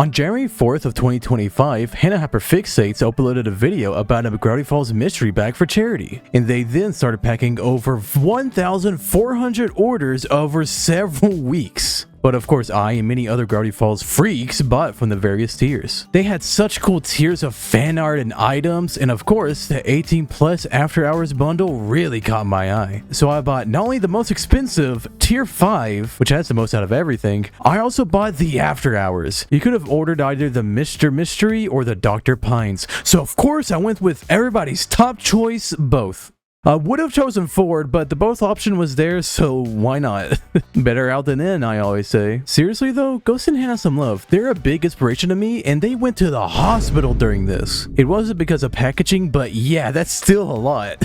On January 4th of 2025, Hana Hyperfixates uploaded a video about a Gravity Falls mystery bag for charity, and they then started packing over 1,400 orders over several weeks. But of course, I and many other Gravity Falls freaks bought from the various tiers. They had such cool tiers of fan art and items, and of course, the 18 plus after hours bundle really caught my eye. So I bought not only the most expensive tier 5, which has the most out of everything, I also bought the after hours. You could have ordered either the Mr. Mystery or the Dr. Pines. So of course, I went with everybody's top choice, both. I would have chosen Ford, but the both option was there, so why not? Better out than in, I always say. Seriously though, go send Hannah some love. They're a big inspiration to me, and they went to the hospital during this. It wasn't because of packaging, but yeah, that's still a lot.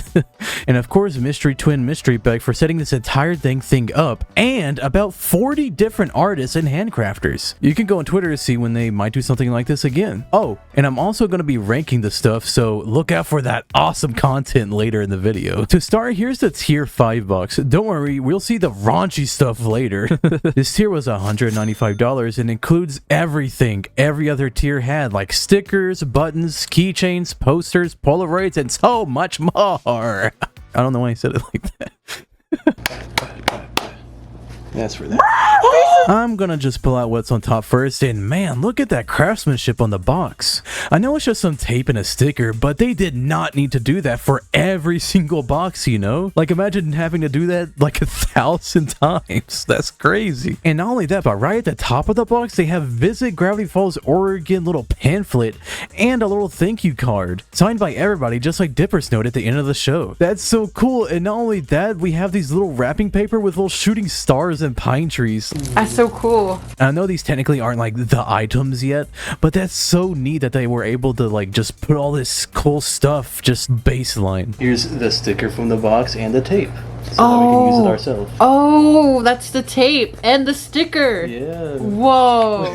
And of course, Mystery Twin Mystery Bag for setting this entire thing up, and about 40 different artists and handcrafters. You can go on Twitter to see when they might do something like this again. Oh, and I'm also going to be ranking the stuff, so look out for that awesome content later in the video. To start, here's the tier 5 box. Don't worry, we'll see the raunchy stuff later. This tier was $195 and includes everything every other tier had, like stickers, buttons, keychains, posters, Polaroids, and so much more. I don't know why I said it like that. That's for that. I'm gonna just pull out what's on top first, and man, look at that craftsmanship on the box. I know it's just some tape and a sticker, but they did not need to do that for every single box, you know? Like, imagine having to do that like 1,000 times. That's crazy. And not only that, but right at the top of the box, they have Visit Gravity Falls, Oregon little pamphlet and a little thank you card signed by everybody, just like Dipper's note at the end of the show. That's so cool. And not only that, we have these little wrapping paper with little shooting stars and pine trees. That's so cool. I know these technically aren't like the items yet, but that's so neat that they were able to like just put all this cool stuff just baseline. Here's the sticker from the box and the tape, so that we can use it ourselves. Oh, that's the tape and the sticker. Yeah. Whoa.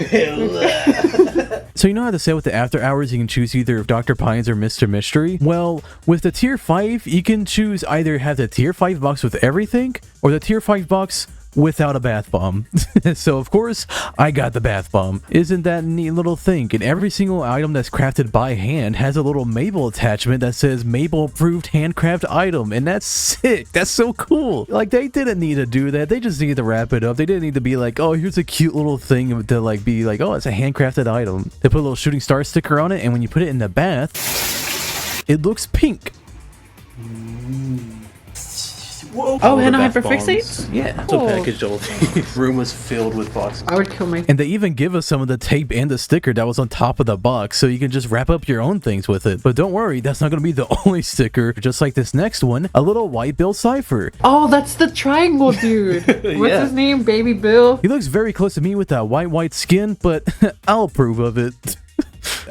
So you know how to say with the after hours you can choose either Dr. Pines or Mr. Mystery? Well, with the tier 5, you can choose either have the tier 5 box with everything or the tier 5 box without a bath bomb. So of course I got the bath bomb. Isn't that a neat little thing? And every single item that's crafted by hand has a little Mabel attachment that says Mabel approved handcraft item, and that's sick. That's so cool. Like, they didn't need to do that. They just needed to wrap it up. They didn't need to be like, oh, here's a cute little thing to like be like, oh, it's a handcrafted item. They put a little shooting star sticker on it, and when you put it in the bath, it looks pink. Whoa. Oh, Hana Hyperfixates? Yeah. So packaged all these. Room was filled with boxes. I would kill my... And they even give us some of the tape and the sticker that was on top of the box, so you can just wrap up your own things with it. But don't worry, that's not going to be the only sticker. Just like this next one, a little white Bill Cipher. Oh, that's the triangle dude. What's his name? Baby Bill? He looks very close to me with that white skin, but I'll approve of it.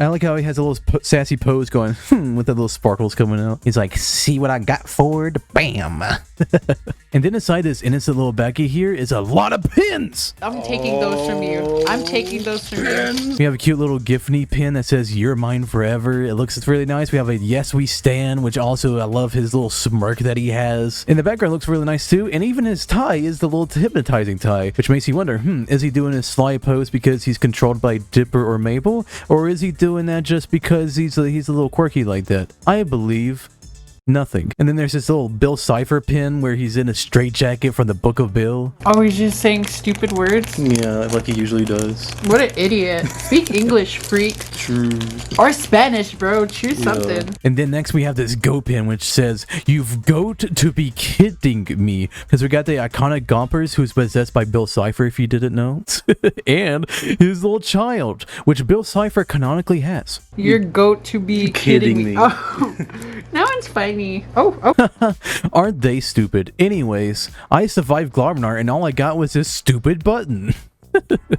I like how he has a little sassy pose going, with the little sparkles coming out. He's like, see what I got, Ford? Bam! And then inside this innocent little baggie here is a lot of pins! I'm taking those from you. I'm taking those from you. We have a cute little Giffany pin that says, you're mine forever. It's really nice. We have a Yes We Stand, which also, I love his little smirk that he has. And the background looks really nice too, and even his tie is the little hypnotizing tie, which makes you wonder, is he doing his sly pose because he's controlled by Dipper or Mabel? Or is he doing that just because he's a little quirky like that? I believe nothing. And then there's this little Bill Cipher pin where he's in a straitjacket from the Book of Bill. Oh, he's just saying stupid words? Yeah, like he usually does. What an idiot. Speak English, freak. True. Or Spanish, bro. Choose something. And then next we have this Go pin, which says, you've got to be kidding me. Because we got the iconic Gompers, who's possessed by Bill Cipher, if you didn't know. And his little child, which Bill Cipher canonically has. You're goat to be kidding me. Oh, now it's funny. Oh. Aren't they stupid? Anyways, I survived Globnar and all I got was this stupid button.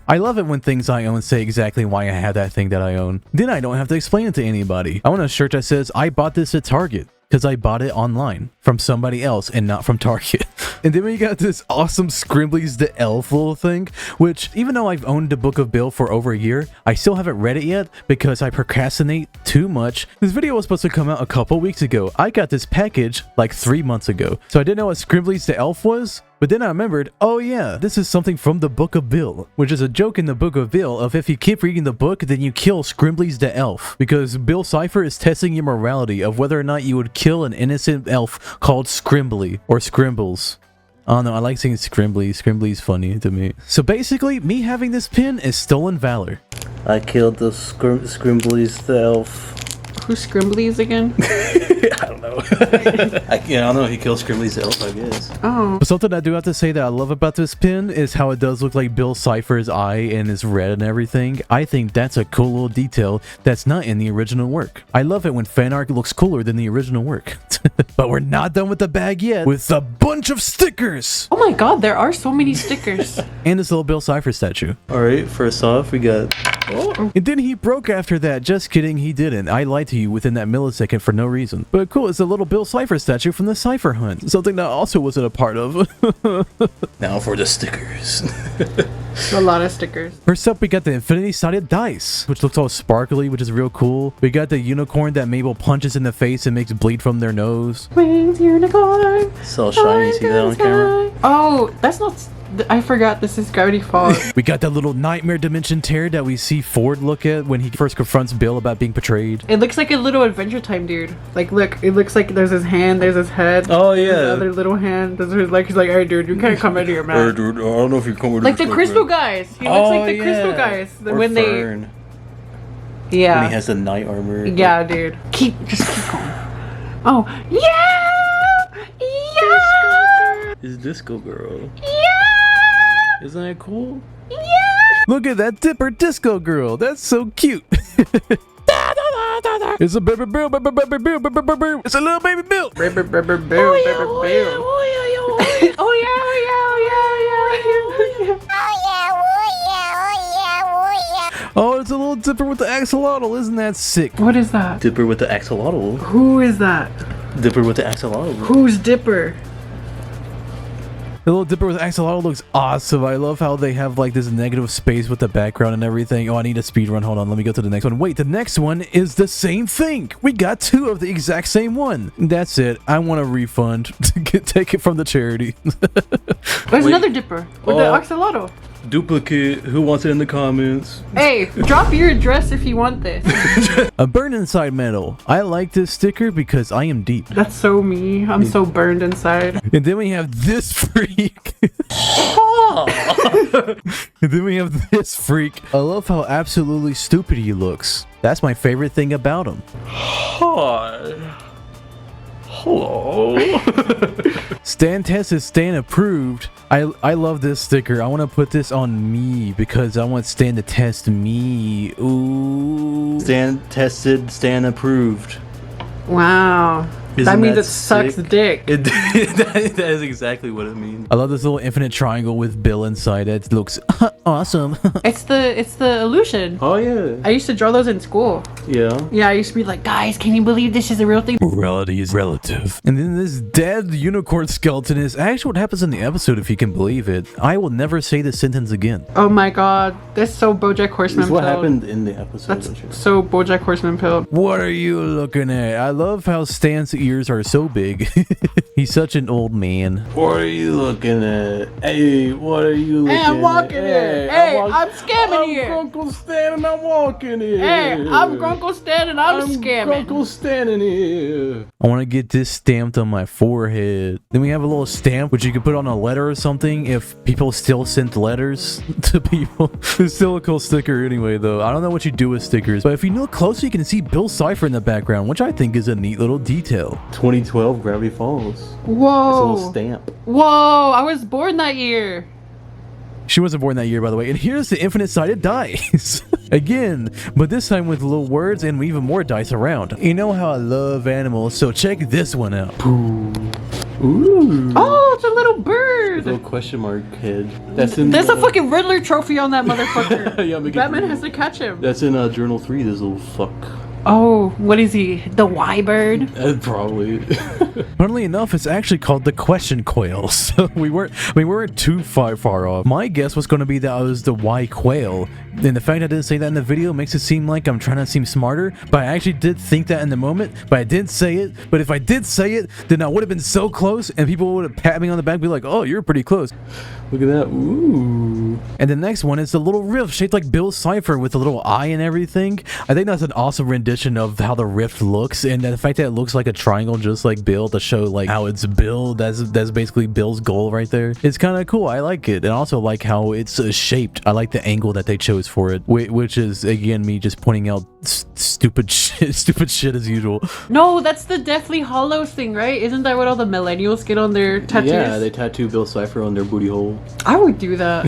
I love it when things I own say exactly why I have that thing that I own. Then I don't have to explain it to anybody. I want a shirt that says, I bought this at Target. Because I bought it online from somebody else and not from Target. And then we got this awesome Scrimbly's the Elf little thing, which even though I've owned the Book of Bill for over a year, I still haven't read it yet because I procrastinate too much. This video was supposed to come out a couple weeks ago. I got this package like 3 months ago. So I didn't know what Scrimbly's the Elf was. But then I remembered, oh yeah, this is something from the Book of Bill, which is a joke in the Book of Bill of if you keep reading the book, then you kill Scrimbly's the elf. Because Bill Cipher is testing your morality of whether or not you would kill an innocent elf called Scrimbly or Scrimbles. I don't know, I like saying Scrimbly. Scrimbly's funny to me. So basically, me having this pin is stolen valor. I killed the Scrimbly's the elf. Who's Scrimbly's again? I don't know. I don't know. He killed Scrimbly's the elf, I guess. Oh. But something I do have to say that I love about this pin is how it does look like Bill Cipher's eye and is red and everything. I think that's a cool little detail that's not in the original work. I love it when fan art looks cooler than the original work. But we're not done with the bag yet with a bunch of stickers! Oh my god, there are so many stickers. And this little Bill Cipher statue. Alright, first off, we got... Oh. And then he broke after that. Just kidding, he didn't. I lied to you within that millisecond for no reason. But cool, it's a little Bill Cipher statue from the Cipher Hunt. Something that I also wasn't a part of. Now for the stickers. A lot of stickers. First up, we got the infinity-sided dice, which looks all sparkly, which is real cool. We got the unicorn that Mabel punches in the face and makes bleed from their nose. Wings unicorn. It's all shiny, see that on camera? Oh, that's not... I forgot this is Gravity Falls. We got that little nightmare dimension tear that we see Ford look at when he first confronts Bill about being betrayed. It looks like a little Adventure Time dude. Like, look, it looks like there's his hand, there's his head. Oh, yeah. There's the other little hand. There's his, like, he's like, hey, dude, you can't come in here, man. Hey, dude, I don't know if you're coming. Like the Crystal guys. He looks like the Crystal guys. Or When Fern. Yeah. When he has the knight armor. Yeah, dude. Just keep going. Oh, yeah! Yeah! It's Disco Girl. Yeah! Isn't that cool? Yeah! Look at that Dipper Disco Girl. That's so cute. It's a baby Bill, baby Bill. It's a little baby Bill. Oh yeah, oh yeah, oh yeah, oh yeah, oh yeah. Oh, it's a little Dipper with the axolotl. Isn't that sick? What is that? Dipper with the axolotl. Who is that? Dipper with the axolotl. Who's Dipper? The little Dipper with axolotl looks awesome. I love how they have like this negative space with the background and everything. Oh, I need a speed run. Hold on, let me go to the next one. Wait, the next one is the same thing. We got two of the exact same one. That's it. I want a refund. Take it from the charity. There's another Dipper with the axolotl. Duplicate. Who wants it in the comments? Hey, drop your address if you want this. A burn inside medal. I like this sticker because I am deep. That's so me. I'm so burned inside. And then we have this freak. And then we have this freak. I love how absolutely stupid he looks. That's my favorite thing about him. Hi. Hello. Stan test is Stan approved. I love this sticker. I want to put this on me because I want Stan to test me. Ooh. Stan tested, Stan approved. Wow. Isn't that means that it sucks sick? dick. That is exactly what it means. I love this little infinite triangle with Bill inside it. It looks awesome. It's the illusion. Oh yeah. I used to draw those in school. Yeah. Yeah, I used to be like, guys, can you believe this is a real thing? Morality is relative. And then this dead unicorn skeleton is actually what happens in the episode, if you can believe it. I will never say this sentence again. Oh my god, that's so BoJack Horseman This is what pilled. happened in the episode. That's so BoJack Horseman pilled. What are you looking at? I love how Stan's ears are so big. He's such an old man. What are you looking at? Hey, what are you looking at? Hey, I'm walking here. Hey, I'm scamming here. I'm Grunkle Stan and I'm walking here. Hey, I'm Grunkle Stan and I'm scamming. Grunkle standing here. I want to get this stamped on my forehead. Then we have a little stamp which you could put on a letter or something if people still sent letters to people. It's still a cool sticker anyway though. I don't know what you do with stickers, but if you look closer you can see Bill Cipher in the background, which I think is a neat little detail. 2012 Gravity Falls. It's a Whoa. little stamp. Whoa, I was born that year. She wasn't born that year, by the way. And here's the infinite-sided dice. Again, but this time with little words and even more dice around. You know how I love animals, so check this one out. Ooh. Oh, it's a little bird. Little question mark head. That's in. There's a fucking Riddler trophy on that motherfucker. Yeah, make it Batman real. has to catch him. That's in Journal 3. This little fuck. Oh, what is he? The Y bird? Probably. Funnily enough, it's actually called the question quail. So we weren't too far off. My guess was going to be that I was the Y quail, And the fact I didn't say that in the video makes it seem like I'm trying to seem smarter, but I actually did think that in the moment, but I didn't say it. But if I did say it, then I would have been so close, and people would have pat me on the back and be like, oh, you're pretty close. Look at that. Ooh. And the next one is the little rift shaped like Bill's cipher with a little eye and everything. I think that's an awesome rendition of how the rift looks, and the fact that it looks like a triangle just like Bill to show like how it's Bill. That's basically Bill's goal right there. It's kind of cool. I like it, and also like how it's shaped. I like the angle that they chose for it, which is again me just pointing out stupid shit as usual. No, that's the Deathly Hollows thing, right? Isn't that what all the millennials get on their tattoos? Yeah, they tattoo Bill Cipher on their booty hole. I would do that.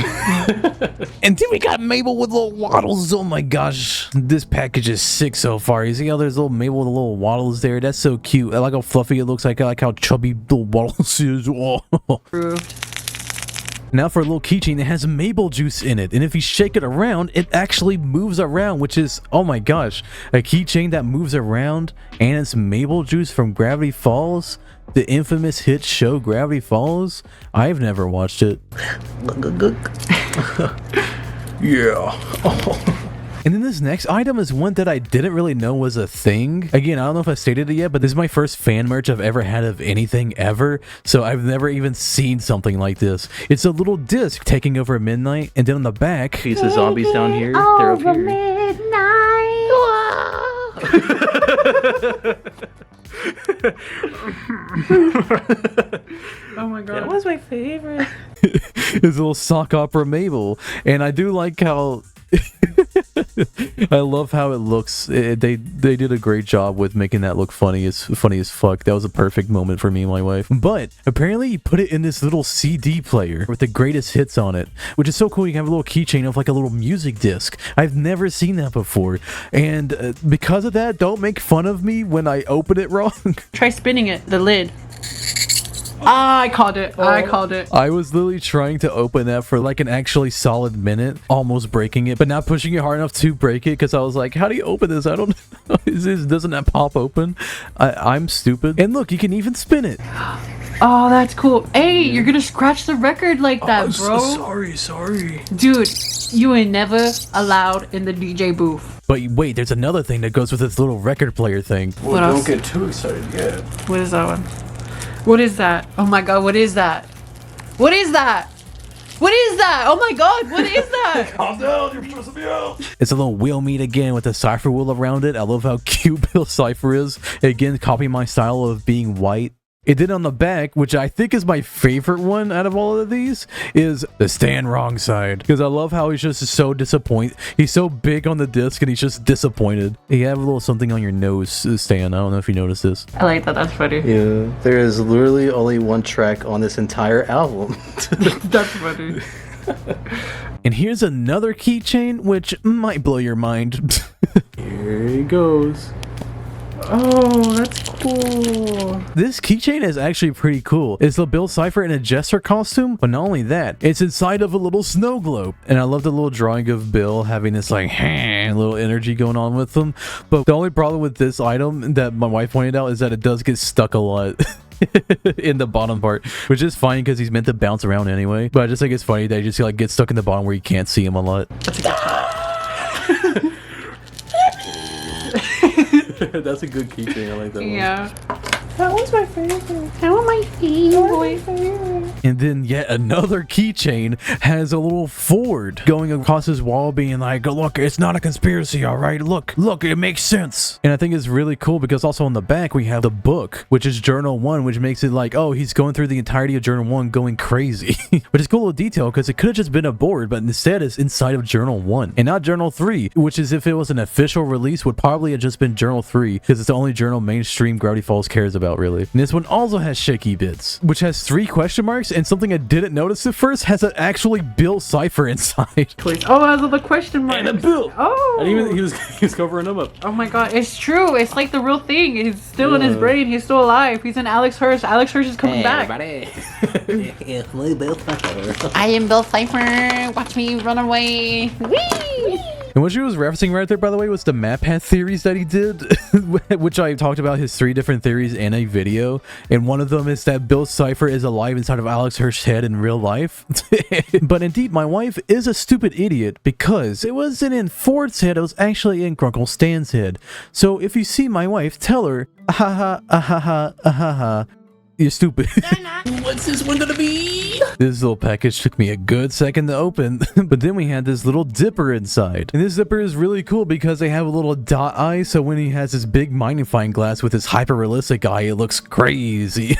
And then we got Mabel with little waddles. Oh my gosh, this package is sick so far. You see how there's little Mabel with the little waddles there? That's so cute. I like how fluffy it looks. I like how chubby little waddles is. Oh. Approved. Now for a little keychain that has Mabel juice in it, and if you shake it around, it actually moves around, which is, oh my gosh, a keychain that moves around, and it's Mabel juice from Gravity Falls, the infamous hit show Gravity Falls. I've never watched it. Yeah. And then this next item is one that I didn't really know was a thing. Again, I don't know if I stated it yet, but this is my first fan merch I've ever had of anything ever. So I've never even seen something like this. It's a little disc taking over midnight, and then on the back, Piece of zombies down here. They're up here. Oh my god. That was my favorite. is a little sock opera Mabel. And I do like how I love how it looks. They did a great job with making that look funny as fuck. That was a perfect moment for me and my wife. But apparently you put it in this little CD player with the greatest hits on it, which is so cool. You can have a little keychain of like a little music disc. I've never seen that before, and because of that, don't make fun of me when I open it wrong. Try spinning it, the lid. Ah, I called it. I called it. I was literally trying to open that for like an actually solid minute, almost breaking it, but not pushing it hard enough to break it, because I was like, how do you open this? I don't know. Doesn't that pop open? I'm stupid. And look, you can even spin it. Oh, that's cool. Hey, you're gonna scratch the record like that, bro. Sorry. Dude, you ain't never allowed in the DJ booth. But wait, there's another thing that goes with this little record player thing. Well, What don't else? get too excited yet. What is that one? What is that? Oh my god, what is that? What is that? What is that? Oh my god, what is that? Calm down, you're stressing me out. It's a little wheel meat again with a cipher wheel around it. I love how cute Bill's cipher is. Again, copying my style of being white. It did on the back, which I think is my favorite one out of all of these, is the stand wrong side. Because I love how he's just so disappointed. He's so big on the disc and he's just disappointed. You have a little something on your nose, Stan. I don't know if you noticed this. I like that, that's funny. Yeah, there is literally only one track on this entire album. That's funny. And here's another keychain, which might blow your mind. Here he goes. Oh, that's cool. This keychain is actually pretty cool. It's the Bill Cipher in a jester costume, but not only that, it's inside of a little snow globe. And I love the little drawing of Bill having this like little energy going on with him. But the only problem with this item that my wife pointed out is that it does get stuck a lot. In the bottom part, which is fine because he's meant to bounce around anyway. But I just think it's funny that he just like gets stuck in the bottom where you can't see him a lot. That's a good keychain. I like that one. Yeah. That was my favorite. That was my favorite. And then yet another keychain has a little Ford going across his wall being like, look, it's not a conspiracy, all right? Look, it makes sense. And I think it's really cool because also on the back we have the book, which is Journal 1, which makes it like, oh, he's going through the entirety of Journal 1 going crazy. Which is cool little detail because it could have just been a board, but instead it's inside of Journal 1 and not Journal 3, which is if it was an official release would probably have just been Journal 3 because it's the only journal mainstream Gravity Falls cares about, really. And this one also has shaky bits, which has 3 question marks, and something I didn't notice at first has an actually Bill cipher inside. Oh, as of the question mark. And a Bill. Oh. And even he was covering him up. Oh my god, it's true. It's like the real thing. He's still in his brain. He's still alive. He's in Alex Hirsch. Alex Hirsch is coming back. It's my Bill Cipher. I am Bill Cipher. Watch me run away. Whee! And what she was referencing right there, by the way, was the map path theories that he did, which I talked about his 3 different theories in a video. And one of them is that Bill Cipher is alive inside of Alex Hirsch's head in real life. But indeed, my wife is a stupid idiot because it wasn't in Ford's head, it was actually in Grunkle Stan's head. So if you see my wife, tell her, ahaha, ahaha, ahaha, you're stupid. What's this one gonna be? This little package took me a good second to open, but then we had this little dipper inside. And this dipper is really cool because they have a little dot eye, so when he has his big magnifying glass with his hyper-realistic eye, it looks crazy.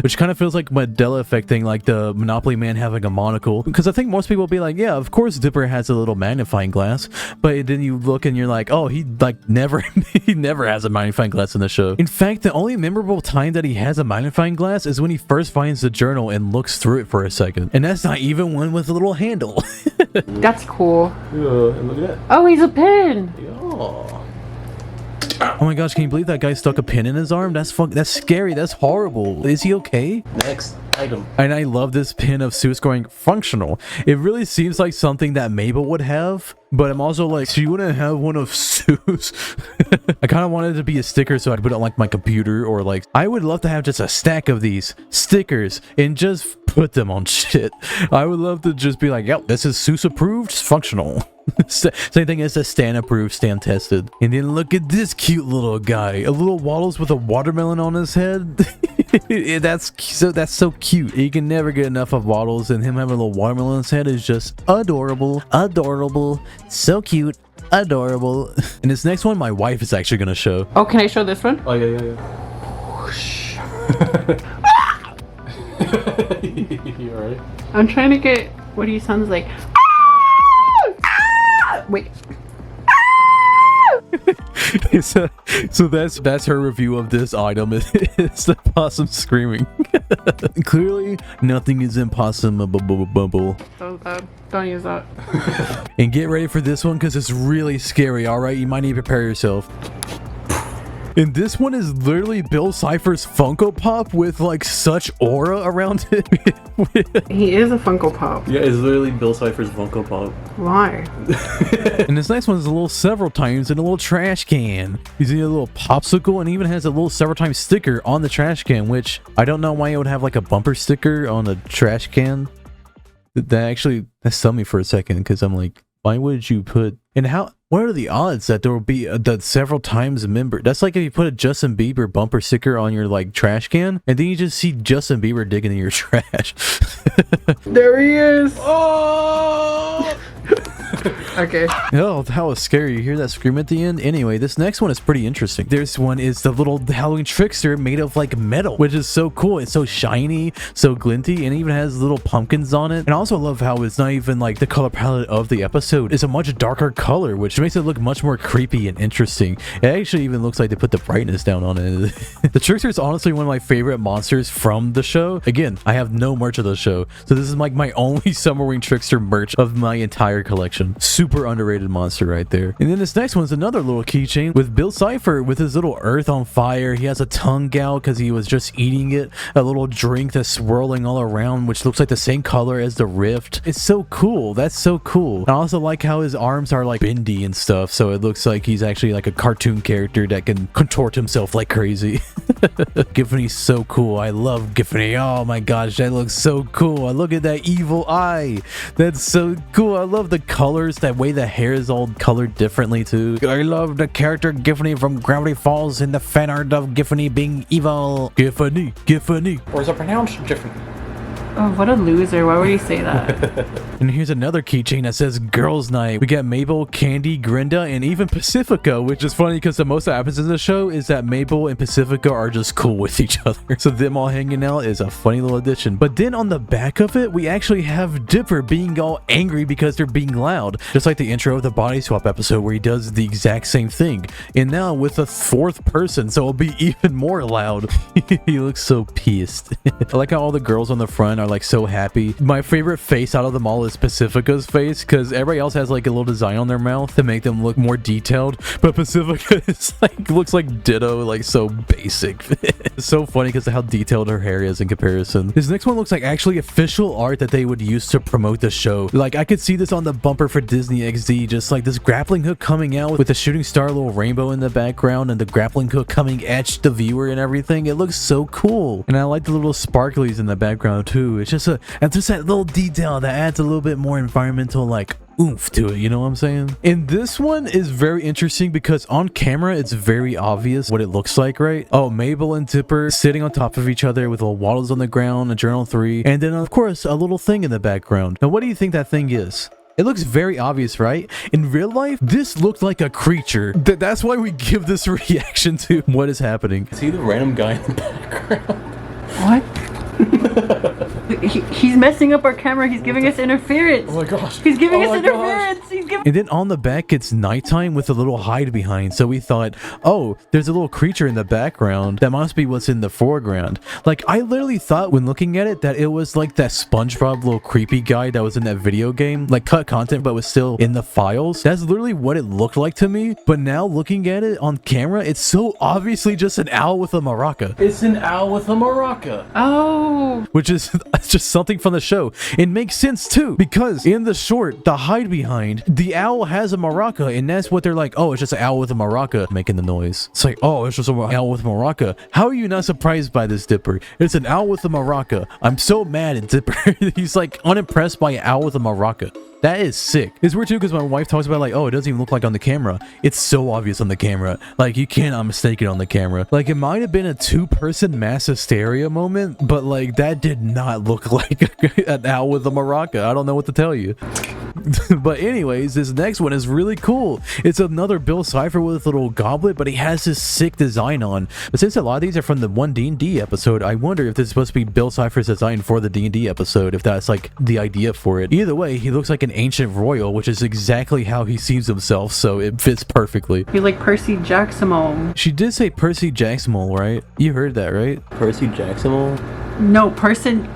Which kind of feels like Mandela effect thing, like the Monopoly man having a monocle. Because I think most people will be like, yeah, of course Dipper has a little magnifying glass. But then you look and you're like, oh, he never has a magnifying glass in the show. In fact, the only memorable time that he has a magnifying glass is when he first finds the journal and looks through it for a second. And that's not even one with a little handle. That's cool. And look at that. Oh, he's a pin. Oh. Oh my gosh, can you believe that guy stuck a pin in his arm? That's scary. That's horrible. Is he okay? Next item. And I love this pin of Sue's going functional. It really seems like something that Mabel would have, but I'm also like, she wouldn't have one of Sue's. I kind of wanted it to be a sticker so I'd put it on like my computer, or like, I would love to have just a stack of these stickers and just put them on shit. I would love to just be like, yep, this is Seuss approved, functional. Same thing as a Stan approved, Stan tested. And then look at this cute little guy, a little Waddles with a watermelon on his head. That's so cute. You can never get enough of Waddles, and him having a little watermelon on his head is just adorable, adorable, so cute, adorable. And this next one, my wife is actually gonna show. Oh, can I show this one? Oh yeah. Whoosh. You alright? I'm trying to get what he sounds like. Wait. So that's her review of this item. It's the possum screaming. Clearly, nothing is impossible. Don't use that. And get ready for this one because it's really scary. All right, you might need to prepare yourself. And this one is literally Bill Cipher's Funko Pop with like such aura around it. He is a Funko Pop. Yeah, it's literally Bill Cipher's Funko Pop. Why? And this next one is a little several times in a little trash can. You see a little popsicle, and even has a little several times sticker on the trash can, which I don't know why it would have like a bumper sticker on a trash can. That stunned me for a second because I'm like, why would you put, and how, what are the odds that there will be that several times member? That's like if you put a Justin Bieber bumper sticker on your like trash can, and then you just see Justin Bieber digging in your trash. There he is. Oh! Okay. Oh, that was scary. You hear that scream at the end? Anyway, this next one is pretty interesting. This one is the little Halloween trickster made of like metal, which is so cool. It's so shiny, so glinty, and even has little pumpkins on it. And I also love how it's not even like the color palette of the episode. It's a much darker color, which makes it look much more creepy and interesting. It actually even looks like they put the brightness down on it. The trickster is honestly one of my favorite monsters from the show. Again, I have no merch of the show, so this is like my only Summerwing trickster merch of my entire collection. Super underrated monster right there. And then this next one's another little keychain with Bill Cipher with his little earth on fire. He has a tongue gout because he was just eating it. A little drink that's swirling all around, which looks like the same color as the rift. It's so cool. That's so cool. And I also like how his arms are like bendy and stuff, so it looks like he's actually like a cartoon character that can contort himself like crazy. Giffany's so cool. I love Giffany. Oh my gosh, that looks so cool. Look at that evil eye. That's so cool. I love the colors, that way the hair is all colored differently too. I love the character Giffany from Gravity Falls in the fan art of Giffany being evil. Giffany. Or is it pronounced different? Oh, what a loser. Why would he say that? And here's another keychain that says Girls Night. We got Mabel, Candy, Grinda, and even Pacifica, which is funny because the most that happens in the show is that Mabel and Pacifica are just cool with each other. So them all hanging out is a funny little addition. But then on the back of it, we actually have Dipper being all angry because they're being loud. Just like the intro of the Body Swap episode where he does the exact same thing. And now with a fourth person, so it'll be even more loud. He looks so pissed. I like how all the girls on the front are like so happy. My favorite face out of them all is Pacifica's face, because everybody else has like a little design on their mouth to make them look more detailed, but Pacifica is like looks like ditto, like so basic. It's so funny because of how detailed her hair is in comparison. This next one looks like actually official art that they would use to promote the show. Like I could see this on the bumper for Disney XD, just like this grappling hook coming out with the shooting star little rainbow in the background and the grappling hook coming at the viewer and everything. It looks so cool, and I like the little sparklies in the background too. It's just that little detail that adds a little bit more environmental like oomph to it, you know what I'm saying? And this one is very interesting because on camera it's very obvious what it looks like, right? Oh, Mabel and Dipper sitting on top of each other with little waddles on the ground, a journal 3, and then of course a little thing in the background. Now what do you think that thing is? It looks very obvious, right? In real life, this looked like a creature. That's why we give this reaction to what is happening. See the random guy in the background? What? He's messing up our camera. He's giving us interference. Oh my gosh. He's giving us interference. He's giving. And then on the back, it's nighttime with a little hide behind. So we thought, oh, there's a little creature in the background. That must be what's in the foreground. Like, I literally thought when looking at it that it was like that SpongeBob little creepy guy that was in that video game. Like, cut content, but was still in the files. That's literally what it looked like to me. But now looking at it on camera, it's so obviously just an owl with a maraca. It's an owl with a maraca. Oh. Which is just something from the show. It makes sense too, because in the short, the hide behind, the owl has a maraca, and that's what they're like, oh, it's just an owl with a maraca making the noise. It's like, oh, it's just an owl with a maraca. How are you not surprised by this, Dipper? It's an owl with a maraca. I'm so mad at Dipper. He's like unimpressed by an owl with a maraca. That is sick. It's weird too because my wife talks about like, oh, it doesn't even look like on the camera. It's so obvious on the camera. Like, you cannot mistake it on the camera. Like, it might have been a two-person mass hysteria moment, but like that did not look like an owl with a maraca. I don't know what to tell you. But anyways, this next one is really cool. It's another Bill Cipher with a little goblet, but he has this sick design on. But since a lot of these are from the one D&D episode, I wonder if this is supposed to be Bill Cipher's design for the D&D episode, if that's like the idea for it. Either way, he looks like an ancient royal, which is exactly how he sees himself, so it fits perfectly. You're like Percy Jackson. She did say Percy Jackson, right? You heard that, right? Percy Jackson? No, Percy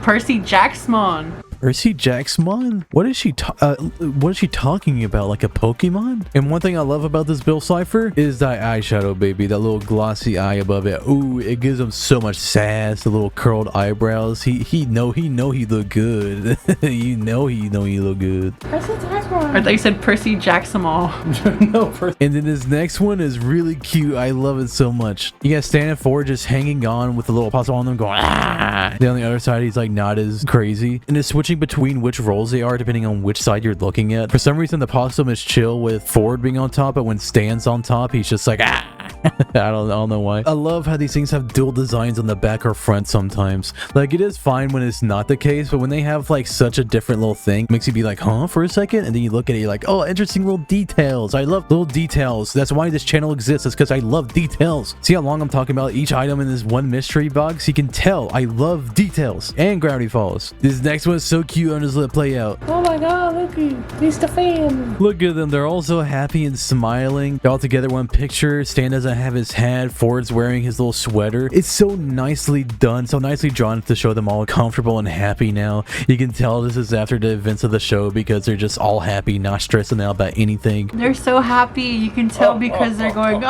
Jackson. Percy Jackson? What is she talking about? Like a Pokemon? And one thing I love about this Bill Cipher is that eyeshadow, baby. That little glossy eye above it. Ooh, it gives him so much sass. The little curled eyebrows. He know he look good. he look good. Percy Jackson. I thought you said Percy Jackson. No, Percy. And then this next one is really cute. I love it so much. You got standing forward, just hanging on with the little possum on them going, ah. Then on the other side, he's like not as crazy. And it's switching between which roles they are depending on which side you're looking at. For some reason, the possum is chill with Ford being on top, but when Stan's on top, he's just like, ah. I don't know why. I love how these things have dual designs on the back or front sometimes. Like, it is fine when it's not the case, but when they have like such a different little thing, it makes you be like, huh, for a second, and then you look at it, you're like, oh, interesting little details. I love little details. That's why this channel exists, is because I love details. See how long I'm talking about each item in this one mystery box? You can tell I love details. And Gravity Falls. This next one is so cute. I'm just let it play out. Oh my god, look at it's the family. Look at them. They're all so happy and smiling. They're all together one picture. Stan doesn't have his hat. Ford's wearing his little sweater. It's so nicely done, so nicely drawn to show them all comfortable and happy now. You can tell this is after the events of the show because they're just all happy, not stressing out about anything. They're so happy. You can tell because they're going,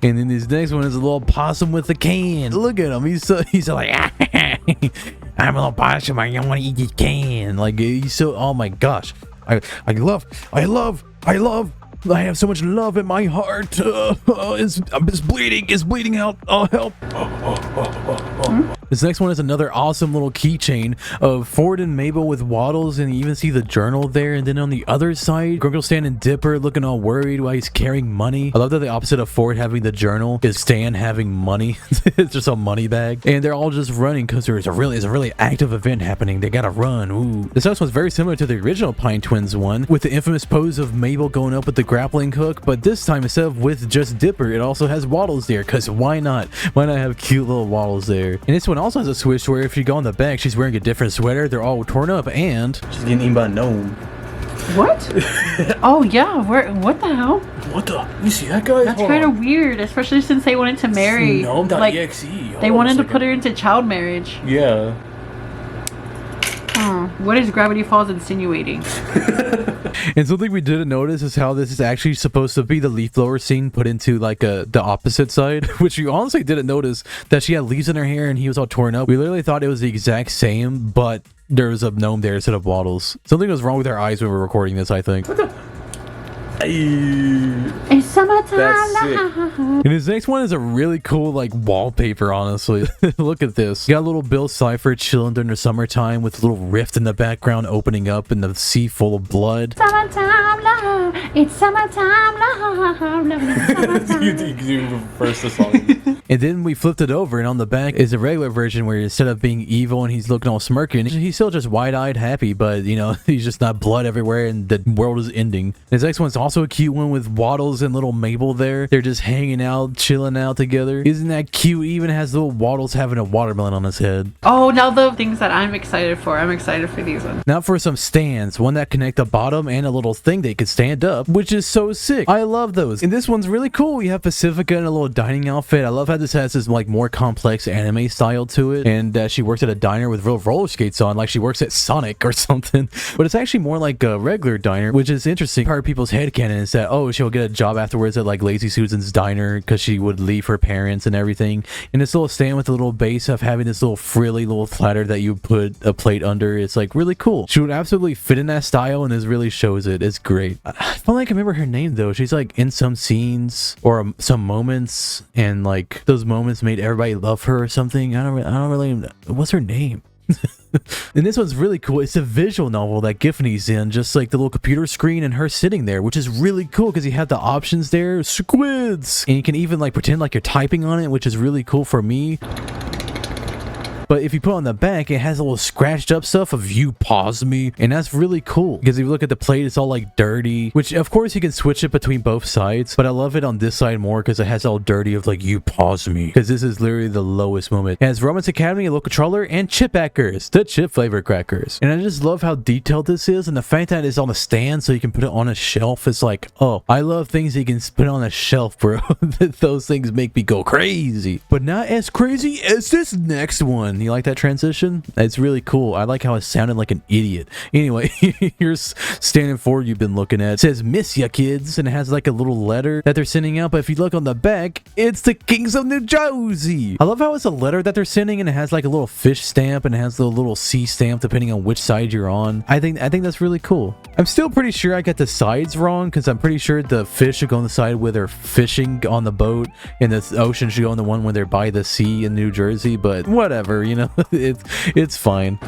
And then this next one is a little possum with a can. Look at him. He's so like, I'm a little possum. I want to eat this can. Like, he's so, oh my gosh. I have so much love in my heart. It's bleeding out. Oh, help. This next one is another awesome little keychain of Ford and Mabel with waddles, and you even see the journal there. And then on the other side, Grunkle Stan and Dipper looking all worried while he's carrying money. I love that the opposite of Ford having the journal is Stan having money. It's just a money bag. And they're all just running because there's a really active event happening. They gotta run. Ooh. This next one's very similar to the original Pine Twins one, with the infamous pose of Mabel going up with the grappling hook, but this time instead of with just Dipper, it also has waddles there, because why not? Why not have cute little waddles there? And this one also has a switch where if you go on the back, she's wearing a different sweater. They're all torn up, and she's getting eaten by a gnome. What? Oh yeah, what the hell? What the? You see that guy? That's kind of weird, especially since they wanted to marry. Gnome.exe. Like, they wanted to put her into child marriage. Yeah. What is Gravity Falls insinuating? And something we didn't notice is how this is actually supposed to be the leaf blower scene put into like the opposite side, which you honestly didn't notice that she had leaves in her hair and he was all torn up. We literally thought it was the exact same, but there was a gnome there instead of Waddles. Something was wrong with our eyes when we were recording this, I think. It's summertime. That's sick. And his next one is a really cool like wallpaper, honestly. Look at this. You got a little Bill Cipher chilling during the summertime with a little rift in the background opening up and the sea full of blood. Summertime love. It's summertime love. Summertime. You reverse the song. And then we flipped it over, and on the back is a regular version where instead of being evil and he's looking all smirking, he's still just wide-eyed happy, but you know, he's just not blood everywhere and the world is ending. His next one's also a cute one with Waddles and little Mabel there. They're just hanging out, chilling out together. Isn't that cute? He even has little Waddles having a watermelon on his head. Oh, now the things that I'm excited for. I'm excited for these ones. Now for some stands, one that connect the bottom and a little thing they could stand up, which is so sick. I love those. And this one's really cool. You have Pacifica in a little dining outfit. I love how this has this like more complex anime style to it, and she works at a diner with real roller skates on, like she works at Sonic or something. But it's actually more like a regular diner, which is interesting. Part of people's headcanon is that, oh, she'll get a job afterwards at like Lazy Susan's diner because she would leave her parents and everything. And this little stand with the little base of having this little frilly little platter that you put a plate under, it's like really cool. She would absolutely fit in that style, and this really shows it. It's great. I feel like I remember her name though. She's like in some scenes or some moments, and like those moments made everybody love her or something. I don't really know. What's her name? And this one's really cool. It's a visual novel that Giffany's in, just like the little computer screen and her sitting there, which is really cool because you have the options there, squids, and you can even like pretend like you're typing on it, which is really cool for me. But if you put on the back, it has a little scratched up stuff of "you pause me," and that's really cool because if you look at the plate, it's all like dirty, which of course you can switch it between both sides, but I love it on this side more because it has all dirty of like "you pause me," because this is literally the lowest moment. It has Romance Academy, a local controller, and chip hackers, the chip flavor crackers. And I just love how detailed this is, and the fact that it's on a stand so you can put it on a shelf. It's like, oh, I love things you can put on a shelf, bro. Those things make me go crazy, but not as crazy as this next one. You like that transition? It's really cool. I like how it sounded like an idiot. Anyway, here's standing forward you've been looking at. It says "Miss ya kids," and it has like a little letter that they're sending out, but if you look on the back, it's the Kings of New Jersey. I love how it's a letter that they're sending, and it has like a little fish stamp and it has the little sea stamp depending on which side you're on. I think that's really cool. I'm still pretty sure I got the sides wrong because I'm pretty sure the fish should go on the side where they're fishing on the boat, and the ocean should go on the one where they're by the sea in New Jersey, but whatever, you know. It's fine.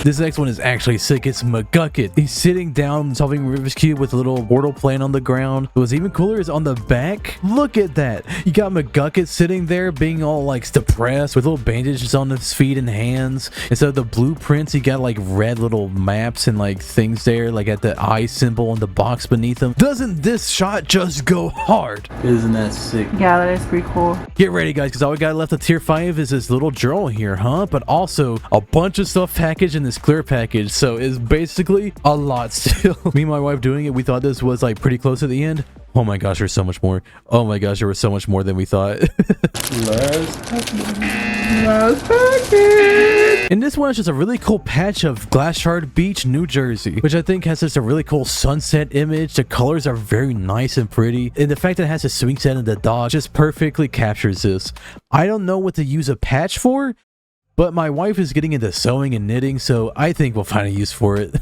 This next one is actually sick. It's McGucket. He's sitting down solving Rubik's Cube with a little Wordle plant on the ground. What's even cooler is on the back. Look at that. You got McGucket sitting there being all like depressed with little bandages on his feet and hands. Instead of the blueprints, you got like red little maps and like things there, like at the eye symbol on the box beneath him. Doesn't this shot just go hard? Isn't that sick? Yeah, that is pretty cool. Get ready, guys, because all we got left of tier 5 is this little journal here, huh? But also a bunch of stuff packaged in this clear package, so it's basically a lot still. Me and my wife doing it, we thought this was like pretty close to the end. Oh my gosh, there's so much more. Oh my gosh, there was so much more than we thought. Last package. And this one is just a really cool patch of Glass Shard Beach, New Jersey, which I think has just a really cool sunset image. The colors are very nice and pretty, and the fact that it has a swing set and the dog just perfectly captures this. I don't know what to use a patch for, but my wife is getting into sewing and knitting, so I think we'll find a use for it.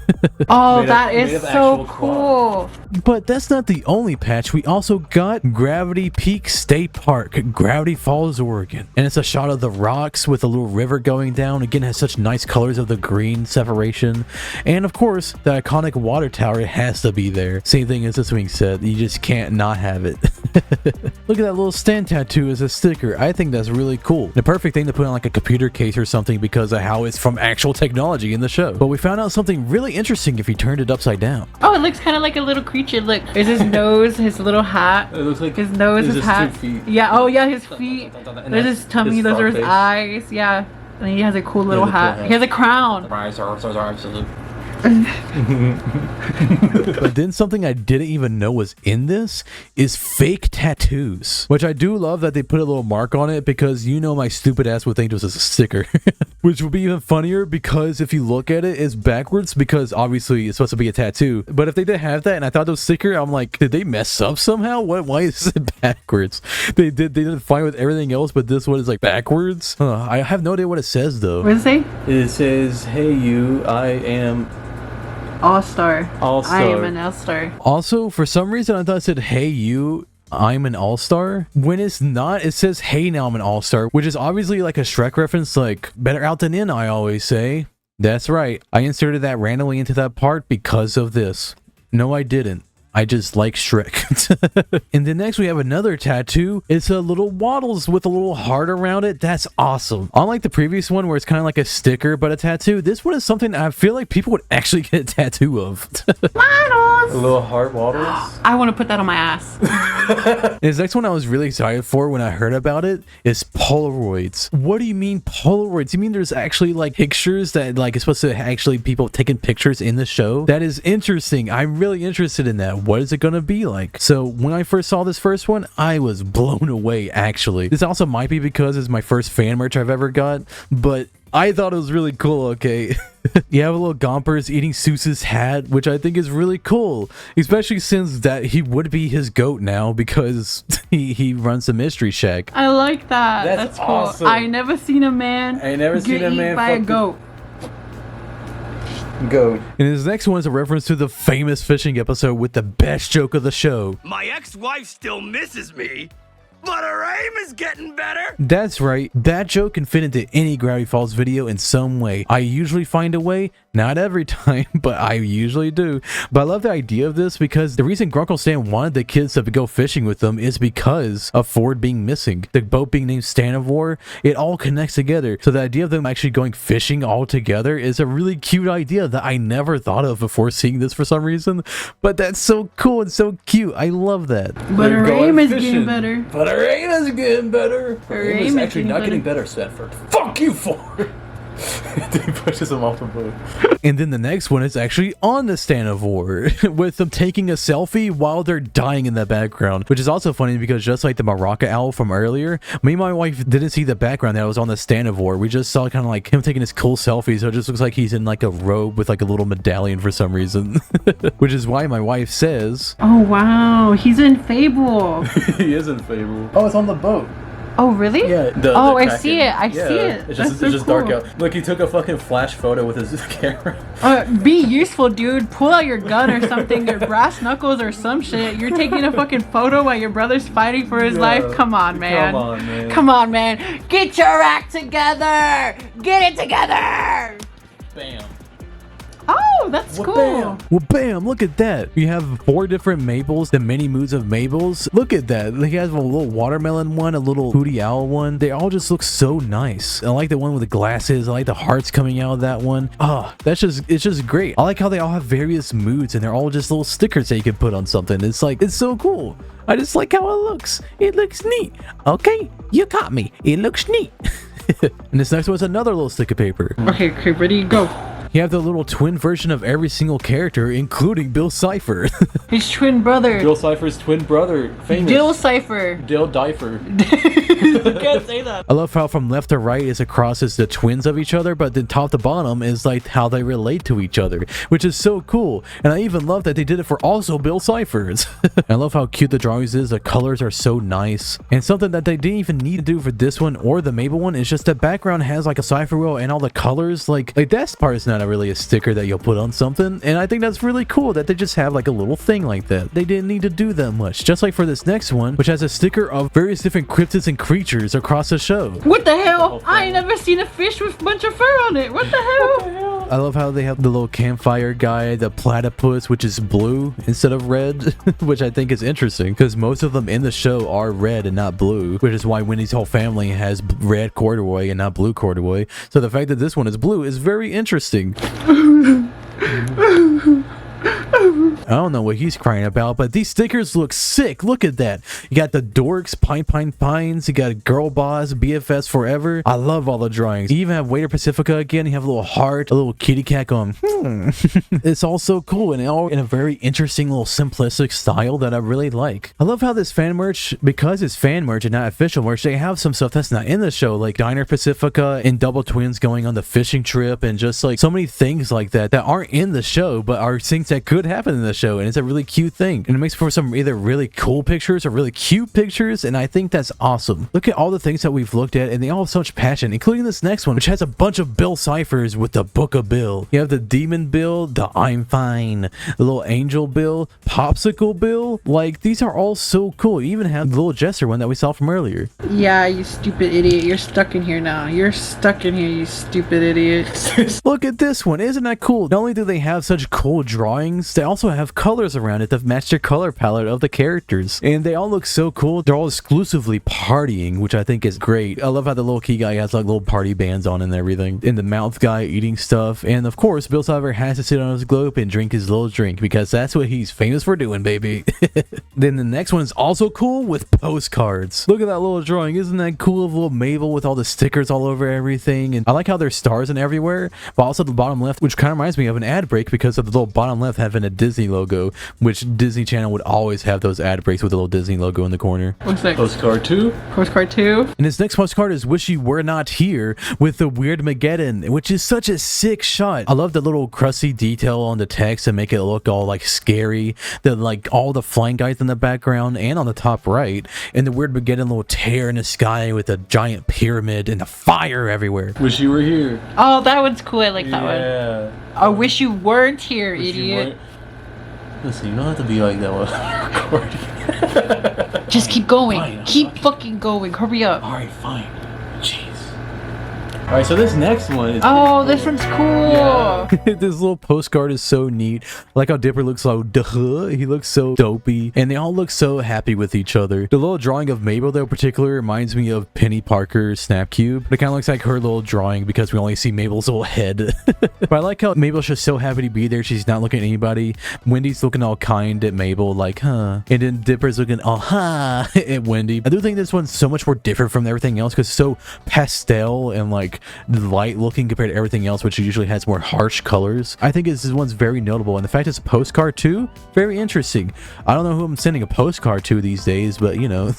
Oh, that is so cool. But that's not the only patch. We also got Gravity Peak State Park, Gravity Falls, Oregon. And it's a shot of the rocks with a little river going down. Again, it has such nice colors of the green separation. And of course, the iconic water tower, it has to be there. Same thing as the swing set. You just can't not have it. Look at that little stand tattoo as a sticker. I think that's really cool. The perfect thing to put on like a computer case or something because of how it's from actual technology in the show. But we found out something really interesting if you turned it upside down. Oh, it looks kind of like a little creature. Look, there's his nose, his little hat. It looks like his nose, his hat. 2 feet. Yeah, oh yeah, his feet. There's his tummy, those are his face. eyes. Yeah. And he has a cool little has a cool hat. hat. He has a crown. But then something I didn't even know was in this is fake tattoos, which I do love that they put a little mark on it because you know my stupid ass would think it was a sticker. Which would be even funnier because if you look at it, it's backwards because obviously it's supposed to be a tattoo. But if they didn't have that and I thought it was sticker, I'm like, did they mess up somehow? Why is it backwards? They did fine with everything else, but this one is like backwards. I have no idea what it says though. What does it say? It says, "Hey you, I am All-star. All-star." I am an all-star. Also, for some reason, I thought it said, "Hey you, I'm an all-star." When it's not, it says, "Hey now I'm an all-star," which is obviously like a Shrek reference, like better out than in, I always say. That's right. I inserted that randomly into that part because of this. No, I didn't. I just like Shrek. And then next we have another tattoo. It's a little waddles with a little heart around it. That's awesome. Unlike the previous one where it's kind of like a sticker but a tattoo, this one is something I feel like people would actually get a tattoo of. Waddles! A little heart waddles. I want to put that on my ass. This next one I was really excited for when I heard about it is Polaroids. What do you mean Polaroids? You mean there's actually like pictures that like it's supposed to actually people taking pictures in the show? That is interesting. I'm really interested in that. What is it gonna be like? So when I first saw this first one, I was blown away actually. This also might be because it's my first fan merch I've ever got, but I thought it was really cool, okay? You have a little Gompers eating Seuss's hat, which I think is really cool, especially since that he would be his goat now because he runs the Mystery Shack. I like that. That's cool. awesome. I never seen a man get eaten by a goat. Goat. And his next one is a reference to the famous fishing episode with the best joke of the show. My ex-wife still misses me, but her aim is getting better. That's right, that joke can fit into any Gravity Falls video in some way. I usually find a way, not every time, but I usually do. But I love the idea of this because the reason Grunkle Stan wanted the kids to go fishing with them is because of Ford being missing. The boat being named Standees, it all connects together. So the idea of them actually going fishing all together is a really cute idea that I never thought of before seeing this for some reason. But that's so cool and so cute. I love that. But her aim is getting better. But her aim is getting better. Her aim is actually not getting better, Stanford. Fuck you, Ford. He pushes him off the boat. And then the next one is actually on the stand of war with them taking a selfie while they're dying in the background, which is also funny because just like the Maraca owl from earlier, me and my wife didn't see the background that was on the stand of war. We just saw kind of like him taking his cool selfie, so it just looks like he's in like a robe with like a little medallion for some reason. Which is why my wife says, Oh wow, he's in Fable. He is in Fable. Oh, it's on the boat. Oh really? Yeah. Oh, I see it. I see it. It's That's just, so it's just cool. dark out. Look, he took a fucking flash photo with his camera. Be useful, dude. Pull out your gun or something, your brass knuckles or some shit. You're taking a fucking photo while your brother's fighting for his life. Come on, man. Come on, man. Come on, man. Get your act together. Get it together. Bam. Oh, that's Well, cool. bam. well, bam, look at that. We have 4 different Mabels, the many moods of Mabels. Look at that. He has a little watermelon one, a little Hootie Owl one. They all just look so nice. I like the one with the glasses. I like the hearts coming out of that one. Oh, it's just great. I like how they all have various moods and they're all just little stickers that you can put on something. It's like, it's so cool. I just like how it looks. It looks neat. Okay, you caught me. It looks neat. And this next one's another little sticker paper. Okay, ready, go. You have the little twin version of every single character, including Bill Cipher. His twin brother. Bill Cipher's twin brother. Famous. Dill Cipher. Dill Difer. You can't say that. I love how from left to right is across is the twins of each other, but then top to bottom is like how they relate to each other, which is so cool. And I even love that they did it for also Bill Ciphers. I love how cute the drawings is. The colors are so nice. And something that they didn't even need to do for this one or the Mabel one is just the background has like a cipher wheel and all the colors. Like that part is not really a sticker that you'll put on something. And I think that's really cool that they just have like a little thing like that. They didn't need to do that much. Just like for this next one, which has a sticker of various different cryptids and creatures across the show. What the hell? I ain't never seen a fish with a bunch of fur on it. What the hell? I love how they have the little campfire guy, the platypus, which is blue instead of red, which I think is interesting because most of them in the show are red and not blue, which is why Wendy's whole family has red corduroy and not blue corduroy. So the fact that this one is blue is very interesting. I don't know what he's crying about, but these stickers look sick. Look at that. You got the dorks, Pines. You got Girl Boss, BFS Forever. I love all the drawings. You even have Waiter Pacifica again. You have a little heart, a little kitty cat going, It's all so cool and all in a very interesting little simplistic style that I really like. I love how this fan merch, because it's fan merch and not official merch, they have some stuff that's not in the show, like Diner Pacifica and Double Twins going on the fishing trip, and just like so many things like that aren't in the show but are things that could happen in the show, and it's a really cute thing, and it makes for some either really cool pictures or really cute pictures, and I think that's awesome. Look at all the things that we've looked at, and they all have so much passion, including this next one, which has a bunch of Bill ciphers with the Book of Bill. You have the Demon Bill, the I'm Fine, the little Angel Bill, Popsicle Bill. Like, these are all so cool. You even have the little Jester one that we saw from earlier. Yeah, you stupid idiot. You're stuck in here now. You're stuck in here, you stupid idiot. Look at this one. Isn't that cool? Not only do they have such cool drawings, they also have colors around it that match their color palette of the characters. And they all look so cool. They're all exclusively partying, which I think is great. I love how the little key guy has like little party bands on and everything. And the mouth guy eating stuff. And of course, Bill Cipher has to sit on his globe and drink his little drink because that's what he's famous for doing, baby. Then the next one is also cool with postcards. Look at that little drawing. Isn't that cool of little Mabel with all the stickers all over everything? And I like how there's stars and everywhere, but also the bottom left, which kind of reminds me of an ad break because of the little bottom left having a Disney logo, which Disney Channel would always have those ad breaks with the little Disney logo in the corner. What's next? Postcard 2. Postcard 2. And this next postcard is Wish You Were Not Here with the Weird Mageddon, which is such a sick shot. I love the little crusty detail on the text to make it look all like scary. The like all the flying guys in the background and on the top right, and the Weird Mageddon little tear in the sky with a giant pyramid and the fire everywhere. Wish you were here. Oh, that one's cool. I like that one. Yeah. I wish you weren't here, Wish you idiot. weren't- Listen, you don't have to be like that while recording. Just keep going. Fine, Keep fucking going. Hurry up. Alright, fine. Jeez. Alright, so this next one is Oh, this one's cool. Yeah. This little postcard is so neat. I like how Dipper looks so duh. He looks so dopey, and they all look so happy with each other. The little drawing of Mabel, though, particular reminds me of Penny Parker's Snap Cube. It kind of looks like her little drawing because we only see Mabel's little head. But I like how Mabel's just so happy to be there. She's not looking at anybody. Wendy's looking all kind at Mabel, like, huh. And then Dipper's looking all, ha, at Wendy. I do think this one's so much more different from everything else because it's so pastel and like light looking compared to everything else, which usually has more harsh colors. I think this one's very notable, and the fact it's a postcard too, very interesting. I don't know who I'm sending a postcard to these days, but you know.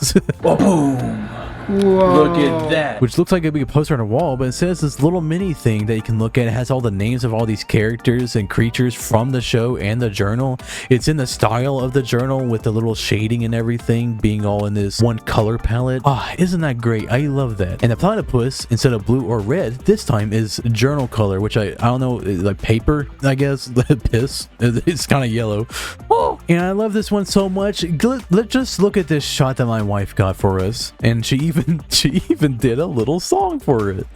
Oh, boom! Whoa. Look at that. Which looks like it'd be a poster on a wall, but it says this little mini thing that you can look at. It has all the names of all these characters and creatures from the show and the journal. It's in the style of the journal with the little shading and everything being all in this one color palette. Ah, isn't that great? I love that. And the platypus, instead of blue or red, this time is journal color, which I don't know, like paper, I guess. Piss. It's kind of yellow. Oh, and I love this one so much. Let's just look at this shot that my wife got for us, and she even did a little song for it.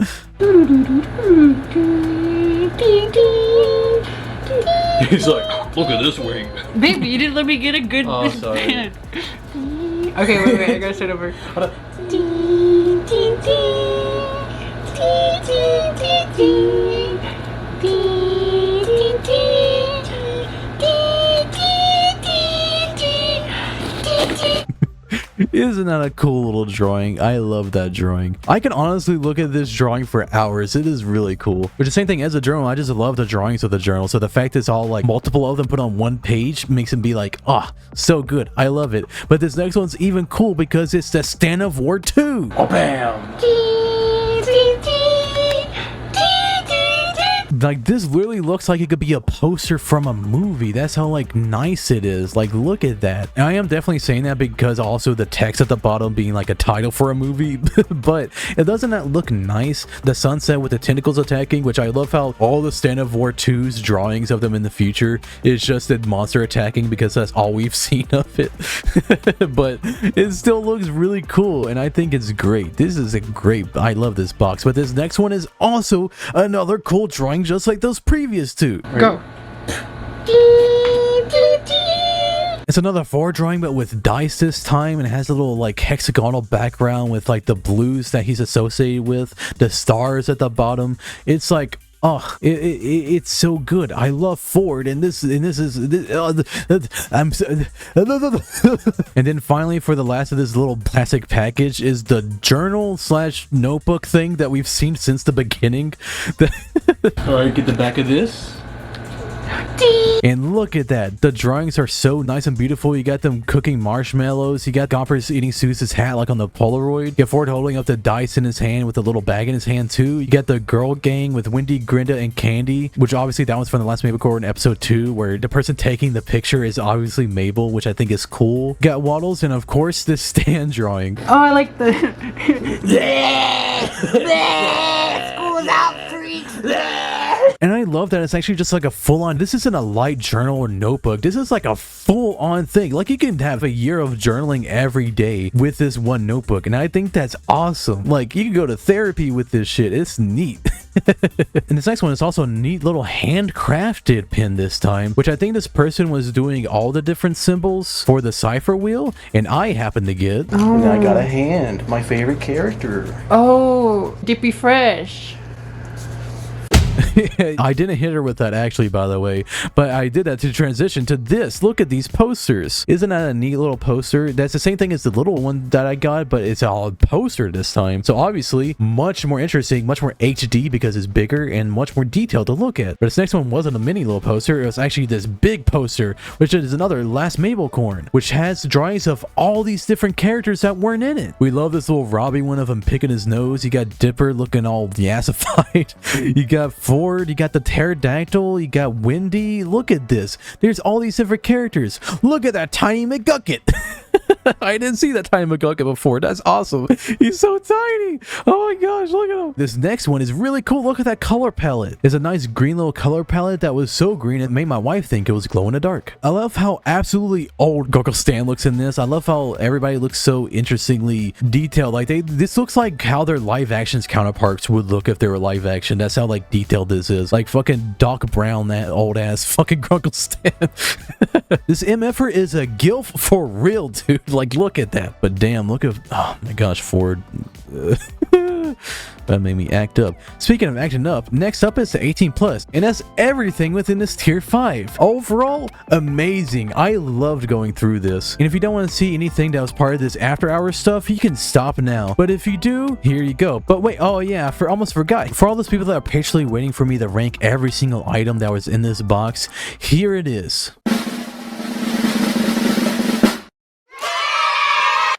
He's like, look at this wing. Baby, you didn't let me get a good. Oh, sorry. Okay, wait, I gotta start over. Isn't that a cool little drawing? I love that drawing. I can honestly look at this drawing for hours. It is really cool. But the same thing as a journal, I just love the drawings of the journal. So the fact it's all like multiple of them put on one page makes it be like, ah, oh, so good. I love it. But this next one's even cool because it's the Stand of War 2. Oh, bam! Like, this literally looks like it could be a poster from a movie. That's how like nice it is. Like, look at that. And I am definitely saying that because also the text at the bottom being like a title for a movie. But it doesn't that look nice? The sunset with the tentacles attacking, which I love how all the Stand of War 2's drawings of them in the future is just a monster attacking because that's all we've seen of it. But it still looks really cool, and I think it's great. This is a great, I love this box. But this next one is also another cool drawing just like those previous two. Go. It's another 4 drawing, but with dice this time, and it has a little like hexagonal background with like the blues that he's associated with, the stars at the bottom. It's like Oh, it's so good. I love Ford, and this is I'm so, and then finally, for the last of this little plastic package, is the journal / notebook thing that we've seen since the beginning. All right, get the back of this. And look at that. The drawings are so nice and beautiful. You got them cooking marshmallows. You got Gompers eating Seuss's hat like on the Polaroid. You got Ford holding up the dice in his hand with a little bag in his hand too. You got the girl gang with Wendy, Grinda, and Candy, which obviously that was from the last Mabel Core in episode 2, where the person taking the picture is obviously Mabel, which I think is cool. You got Waddles, and of course this Stan drawing. Oh, I like the... School's out, freaks! And I love that it's actually just like a full-on, this isn't a light journal or notebook, this is like a full-on thing. Like you can have a year of journaling every day with this one notebook, and I think that's awesome. Like you can go to therapy with this shit, it's neat. And this next one is also a neat little handcrafted pin this time, which I think this person was doing all the different symbols for the cipher wheel, and I happen to get... And I got a hand, my favorite character. Oh, Dippy Fresh. I didn't hit her with that actually, by the way, but I did that to transition to this. Look at these posters. Isn't that a neat little poster? That's the same thing as the little one that I got, but it's a poster this time. So obviously much more interesting, much more HD because it's bigger and much more detailed to look at. But this next one wasn't a mini little poster. It was actually this big poster, which is another Last Mabel Corn, which has drawings of all these different characters that weren't in it. We love this little Robbie one of him picking his nose. You got Dipper looking all yassified. You got Ford, you got the pterodactyl, you got Wendy. Look at this. There's all these different characters. Look at that tiny McGucket. I didn't see that tiny McGucket before. That's awesome. He's so tiny. Oh my gosh, look at him. This next one is really cool. Look at that color palette. It's a nice green little color palette that was so green it made my wife think it was glow in the dark. I love how absolutely old Uncle Stan looks in this. I love how everybody looks so interestingly detailed. Like this looks like how their live actions counterparts would look if they were live action. That's how like detailed this is. Like fucking Doc Brown, that old ass fucking Uncle Stan. This MFer is a gilf for real, dude. Like, look at that. But damn, look at... Oh my gosh, Ford. That made me act up. Speaking of acting up, next up is the 18+, and that's everything within this tier 5. Overall, amazing. I loved going through this. And if you don't want to see anything that was part of this after hours stuff, you can stop now. But if you do, here you go. But wait, oh yeah, almost forgot. For all those people that are patiently waiting for me to rank every single item that was in this box, here it is.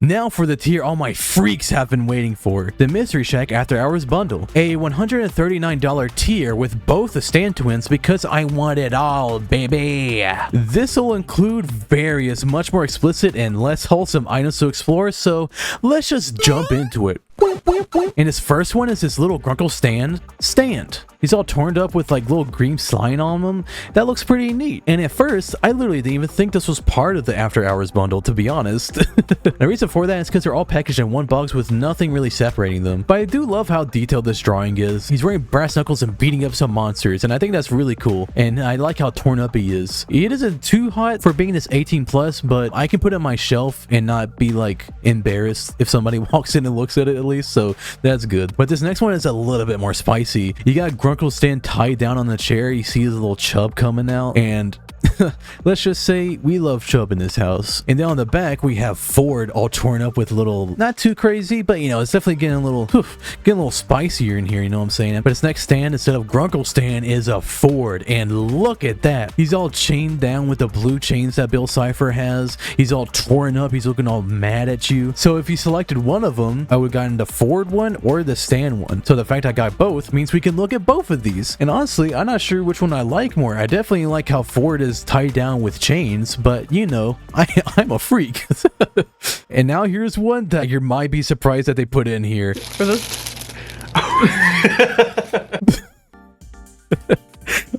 Now for the tier all my freaks have been waiting for, the Mystery Shack After Hours Bundle. A $139 tier with both the Stan twins because I want it all, baby. This will include various much more explicit and less wholesome items to explore, so let's just jump into it. And his first one is this little Grunkle stand. He's all torn up with like little green slime on him. That looks pretty neat. And at first, I literally didn't even think this was part of the After Hours bundle, to be honest. The reason for that is because they're all packaged in one box with nothing really separating them. But I do love how detailed this drawing is. He's wearing brass knuckles and beating up some monsters, and I think that's really cool. And I like how torn up he is. It isn't too hot for being this 18+, but I can put it on my shelf and not be like embarrassed if somebody walks in and looks at it at least, so that's good. But this next one is a little bit more spicy. You got Grunkle Stan tied down on the chair. You see his little chub coming out, and let's just say we love chub in this house. And then on the back we have Ford all torn up with little, not too crazy, but you know, it's definitely getting a little spicier in here, you know what I'm saying? But his next stand instead of Grunkle Stan is a Ford, and look at that. He's all chained down with the blue chains that Bill Cipher has. He's all torn up. He's looking all mad at you. So if you selected one of them, I would have gotten the Ford one or the Stan one. So the fact I got both means we can look at both of these. And honestly, I'm not sure which one I like more. I definitely like how Ford is tied down with chains, but you know, I'm a freak. And now here's one that you might be surprised that they put in here.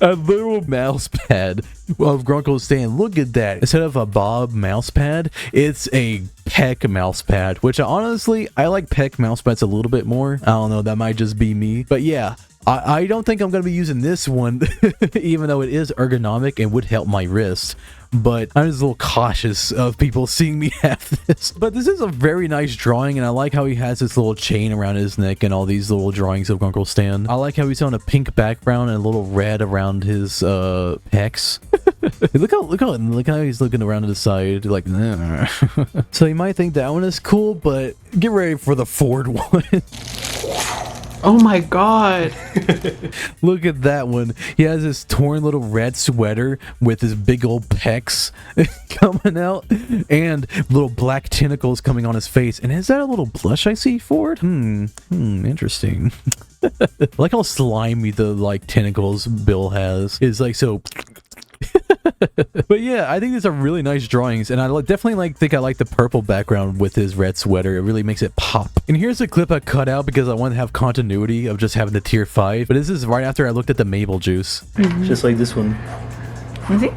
A little mouse pad of Grunkle Stan. Look at that. Instead of a Bob mouse pad, it's a Peck mouse pad, which honestly, I like Peck mouse pads a little bit more. I don't know, that might just be me. But yeah, I don't think I'm going to be using this one, even though it is ergonomic and would help my wrist. But I'm just a little cautious of people seeing me have this. But this is a very nice drawing, and I like how he has this little chain around his neck and all these little drawings of Uncle Stan. I like how he's on a pink background and a little red around his pecs. look how he's looking around to the side, like, nah. So you might think that one is cool, but get ready for the Ford one. Oh my god. Look at that one. He has this torn little red sweater with his big old pecs coming out and little black tentacles coming on his face. And is that a little blush I see for it? Interesting. I like how slimy the like tentacles Bill has. It's like so. But yeah, I think these are really nice drawings, and I definitely think I like the purple background with his red sweater. It really makes it pop. And here's a clip I cut out because I want to have continuity of just having the tier 5. But this is right after I looked at the maple juice. Just like this one. Is it?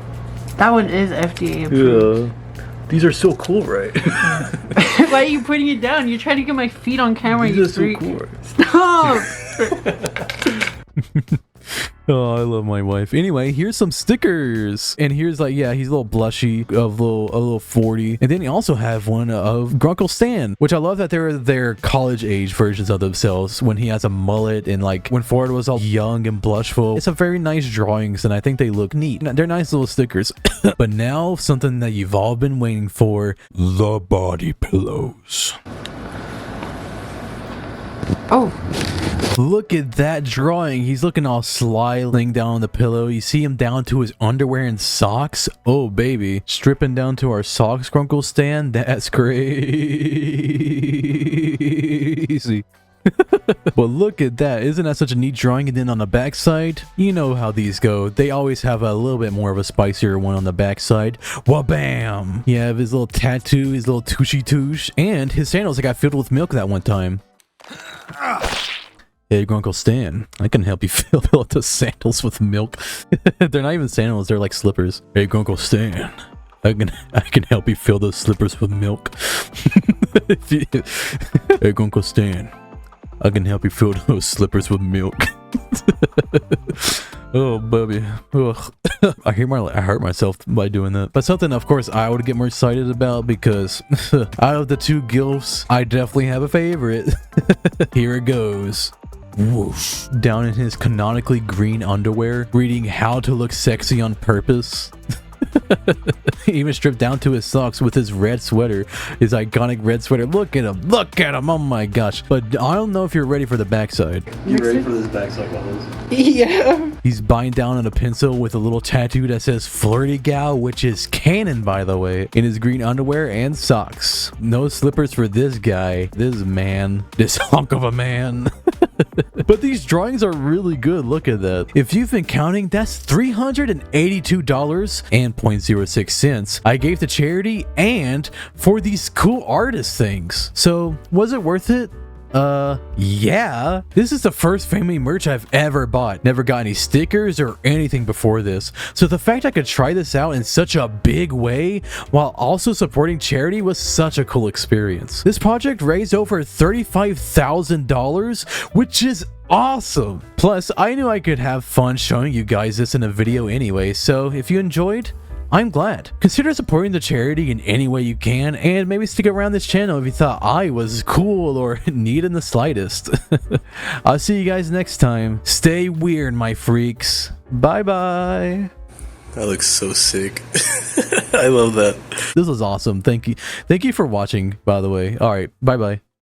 That one is FDA approved. Yeah. These are so cool, right? Why are you putting it down? You're trying to get my feet on camera. These You are so freak. cool. Stop. Oh, I love my wife. Anyway, here's some stickers. And here's like, yeah, he's a little blushy, a little 40. And then you also have one of Grunkle Stan, which I love that they're their college age versions of themselves when he has a mullet and like when Ford was all young and blushful. It's a very nice drawings and I think they look neat. They're nice little stickers. But now something that you've all been waiting for, the body pillows. Oh. Look at that drawing. He's looking all sly laying down on the pillow. You see him down to his underwear and socks. Oh, baby. Stripping down to our socks, Grunkle Stan. That's crazy. But look at that. Isn't that such a neat drawing? And then on the backside, you know how these go. They always have a little bit more of a spicier one on the backside. Wha-bam! You have his little tattoo, his little tushy touche, and his sandals that got filled with milk that one time. Hey, Grunkle Stan, I can help you fill out the sandals with milk. They're not even sandals, they're like slippers. Hey, Grunkle Stan, I can help you fill those slippers with milk. Hey, Grunkle Stan, I can help you fill those slippers with milk. Oh, baby. Ugh. I hurt myself by doing that. But something, of course, I would get more excited about because out of the two gilfs, I definitely have a favorite. Here it goes. Whoosh. Down in his canonically green underwear, reading How to Look Sexy on Purpose. Even stripped down to his socks with his red sweater, his iconic red sweater. Look at him, oh my gosh. But I don't know if you're ready for the backside. You ready for this backside, fellas? Yeah. He's bind down on a pencil with a little tattoo that says Flirty Gal, which is canon, by the way, in his green underwear and socks. No slippers for this guy, this hunk of a man. But these drawings are really good. Look at that. If you've been counting, that's $382 and 0.06 cents I gave to charity and for these cool artist things. So was it worth it? Yeah. This is the first family merch I've ever bought. Never got any stickers or anything before this. So the fact I could try this out in such a big way while also supporting charity was such a cool experience. This project raised over $35,000, which is awesome. Plus, I knew I could have fun showing you guys this in a video anyway, so if you enjoyed, I'm glad. Consider supporting the charity in any way you can, and maybe stick around this channel if you thought I was cool or neat in the slightest. I'll see you guys next time. Stay weird, my freaks. Bye bye. That looks so sick. I love that. This was awesome. Thank you for watching, by the way. All right, bye bye.